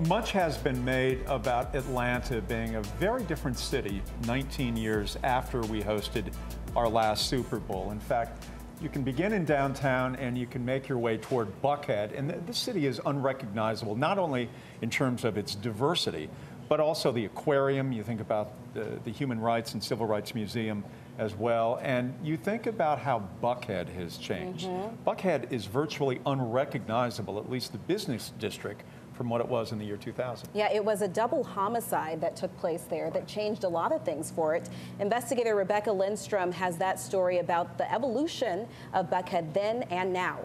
Much has been made about Atlanta being a very different city 19 years after we hosted our last Super Bowl. In fact, you can begin in downtown and you can make your way toward Buckhead, and this city is unrecognizable, not only in terms of its diversity, but also the aquarium. You think about the Human Rights and Civil Rights Museum as well, and you think about how Buckhead has changed. Buckhead is virtually unrecognizable, at least the business district, from what it was in the year 2000. Yeah, it was a double homicide that took place there that changed a lot of things for it. Investigator Rebecca Lindstrom has that story about the evolution of Buckhead then and now.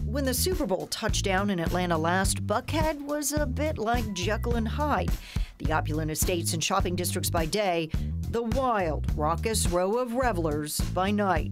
When the Super Bowl touched down in Atlanta last, Buckhead was a bit like Jekyll and Hyde. The opulent estates and shopping districts by day, the wild, raucous row of revelers by night.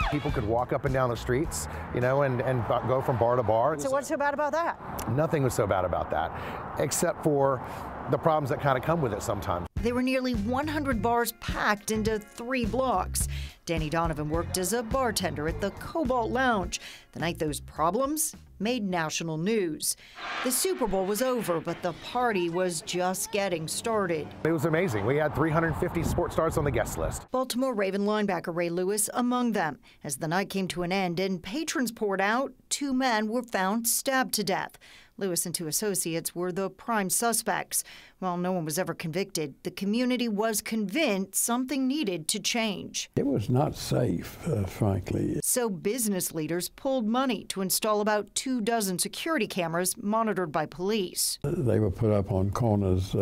People could walk up and down the streets, you know, and go from bar to bar. So what's so bad about that? Nothing was so bad about that, except for the problems that kind of come with it sometimes. There were nearly 100 bars packed into 3 blocks. Danny Donovan worked as a bartender at the Cobalt Lounge the night those problems made national news. The Super Bowl was over, but the party was just getting started. It was amazing. We had 350 sports stars on the guest list. Baltimore Raven linebacker Ray Lewis among them. As the night came to an end and patrons poured out, 2 men were found stabbed to death. Lewis and 2 associates were the prime suspects. While no one was ever convicted, the community was convinced something needed to change. It was not safe, frankly. So business leaders pulled money to install about 24 security cameras monitored by police. They were put up on corners,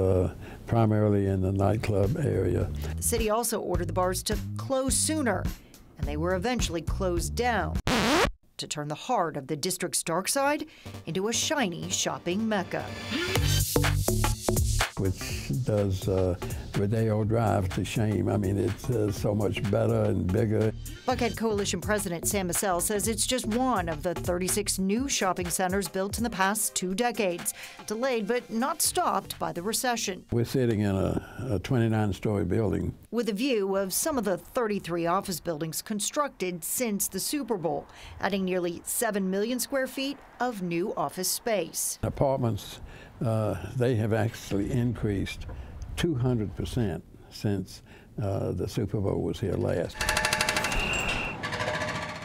primarily in the nightclub area. The city also ordered the bars to close sooner, and they were eventually closed down to turn the heart of the district's dark side into a shiny shopping mecca. Which does Rodeo Drive to shame. I mean, it's so much better and bigger. Buckhead Coalition President Sam Massell says it's just one of the 36 new shopping centers built in the past 2 decades, delayed but not stopped by the recession. We're sitting in a 29-story building. With a view of some of the 33 office buildings constructed since the Super Bowl, adding nearly 7 million square feet of new office space. Apartments, they have actually increased 200% since the Super Bowl was here last.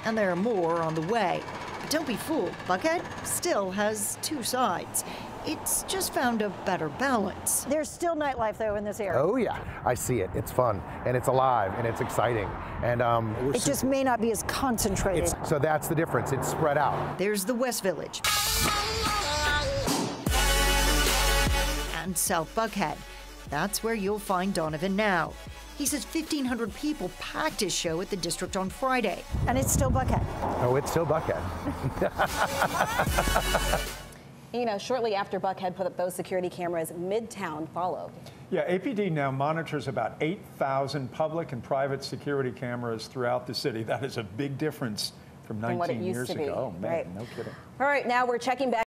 And there are more on the way. But don't be fooled, Buckhead still has 2 sides. It's just found a better balance. There's still nightlife, though, in this area. Oh, yeah. I see it. It's fun, and it's alive, and it's exciting. And it just may not be as concentrated. So that's the difference. It's spread out. There's the West Village and South Buckhead. That's where you'll find Donovan now. He says 1,500 people packed his show at the district on Friday. And it's still Buckhead. Oh, it's still Buckhead. You know, shortly after Buckhead put up those security cameras, Midtown followed. Yeah, APD now monitors about 8,000 public and private security cameras throughout the city. That is a big difference from 19 years ago. Oh, man, right. No kidding. All right, now we're checking back.